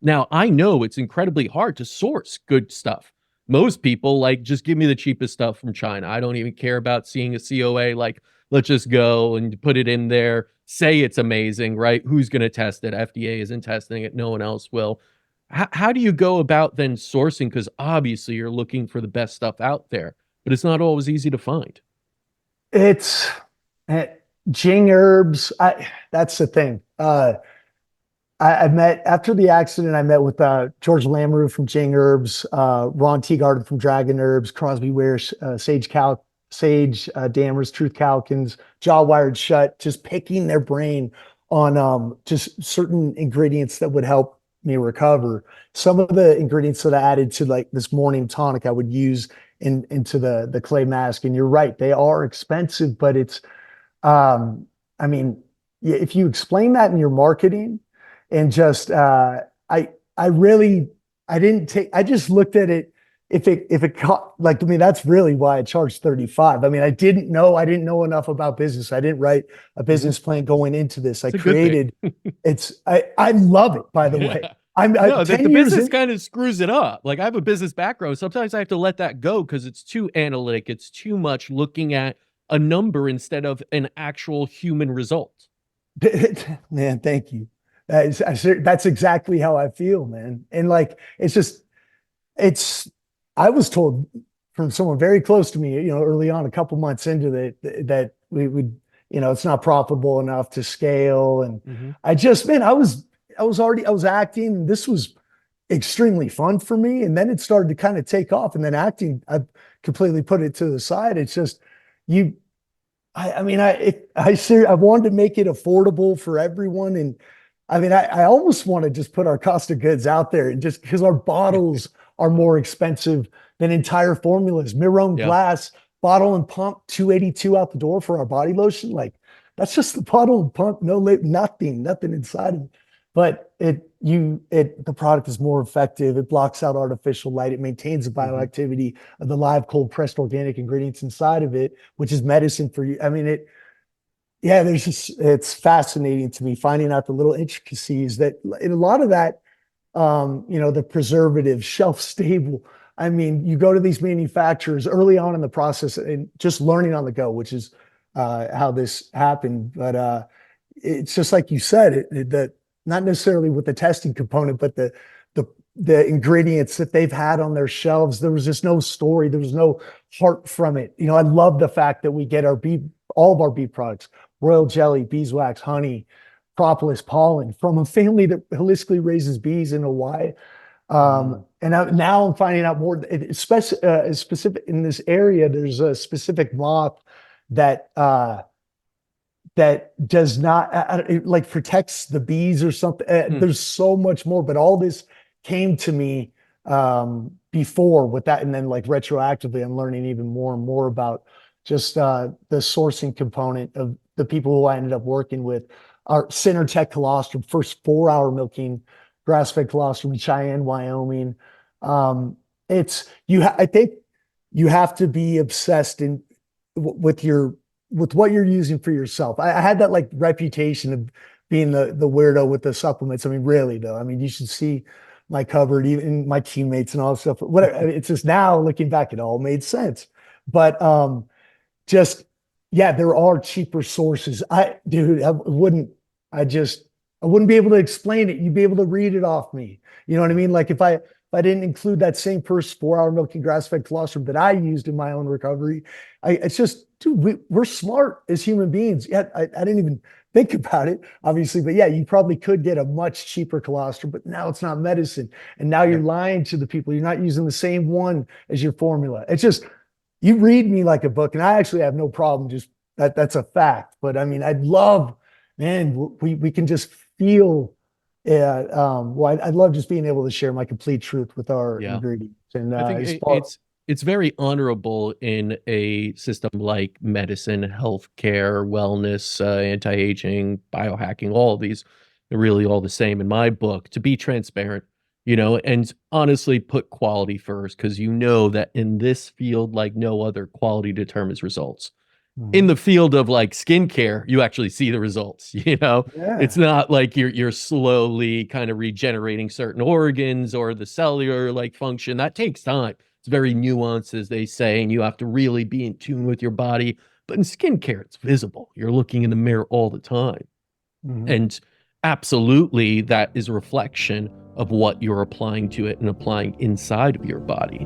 Now, I know it's incredibly hard to source good stuff. Most people like just give me the cheapest stuff from China. I don't even care about seeing a COA. Like, let's just go and put it in there, say it's amazing, right? Who's going to test it? FDA isn't testing it, no one else will. How do you go about then sourcing? Because obviously you're looking for the best stuff out there, but it's not always easy to find. It's eh, Jing herbs. That's the thing. I met after the accident. I met with George Lamoureux from Jing Herbs, Ron Teeguarden from Dragon Herbs, Crosby Ware, Sage Dammers, Truth Calkins, Jaw Wired Shut. Just picking their brain on just certain ingredients that would help me recover. Some of the ingredients that I added to like this morning tonic, I would use into the clay mask. And you're right, they are expensive, but it's I mean, yeah, if you explain that in your marketing and just I really I didn't take I just looked at it if it like I mean that's really why I charged 35. I mean, I didn't know enough about business. I didn't write a Mhm. business plan going into this. I It's a good thing. created I love it, by the way. Yeah. I'm No, the 10 years business in. kind of screws it up. Like I have a business background. Sometimes I have to let that go because it's too analytic. It's too much looking at a number instead of an actual human result. Man, thank you. That's exactly how I feel, man. And like, it's just, it's, I was told from someone very close to me, early on, a couple months into that we would, it's not profitable enough to scale. And Hmm. man, I was acting. And this was extremely fun for me. And then it started to kind of take off. And then acting, I completely put it to the side. It's just, you, I mean, I wanted to make it affordable for everyone, and I mean, I almost want to just put our cost of goods out there, and just because our bottles are more expensive than entire formulas. Mirror Yeah. glass bottle and pump, 282 out the door for our body lotion. Like that's just the bottle and pump, no lip, nothing inside of it. But the product is more effective. It blocks out artificial light. It maintains the Hmm. bioactivity of the live, cold pressed organic ingredients inside of it, which is medicine for you. I mean, yeah, it's fascinating to me finding out the little intricacies that in a lot of that, the preservative, shelf stable. I mean, you go to these manufacturers early on in the process and just learning on the go, which is how this happened. But it's just like you said, that not necessarily with the testing component, but the the ingredients that they've had on their shelves. There was just no story. There was no heart from it. I love the fact that we get all of our bee products, royal jelly, beeswax, honey, propolis, pollen from a family that holistically raises bees in Hawaii. Mm. Now I'm finding out more, specific in this area. There's a specific moth that that does not it, like protects the bees or something. Mm. There's so much more, but all this came to me before with that, and then like retroactively, I'm learning even more and more about just the sourcing component of the people who I ended up working with. Our Center Tech Colostrum, first 4 hour milking grass-fed colostrum in Cheyenne, Wyoming. I think you have to be obsessed with your with what you're using for yourself. I had that like reputation of being the weirdo with the supplements. I mean, really though. I mean, you should see my cupboard, even my teammates and all that stuff. Whatever. It's just now looking back, it all made sense. But just yeah, there are cheaper sources. Dude, I just I wouldn't be able to explain it. You'd be able to read it off me. You know what I mean? Like if I didn't include that same first 4 hour milking grass fed colostrum that I used in my own recovery, it's just, dude, we're smart as human beings. Yeah, I didn't even think about it, obviously, but yeah, you probably could get a much cheaper colostrum, but now it's not medicine. And now you're Yep. lying to the people. You're not using the same one as your formula. It's just, you read me like a book, and I actually have no problem. Just that's a fact. But I mean, I'd love, man, we can just feel. Yeah, I'd love just being able to share my complete truth with our Yeah. ingredients. And I think as far, it's very honorable in a system like medicine, healthcare, wellness, anti-aging, biohacking, all of these are really all the same in my book to be transparent, and honestly put quality first because you know that in this field, like no other, quality determines results. in Mhm. the field of like skincare, you actually see the results, you know? Yeah. It's not like you're slowly kind of regenerating certain organs or the cellular like function. That takes time. It's very nuanced, as they say, and you have to really be in tune with your body. But in skincare, it's visible. You're looking in the mirror all the time. Mhm. And absolutely, that is a reflection of what you're applying to it and applying inside of your body.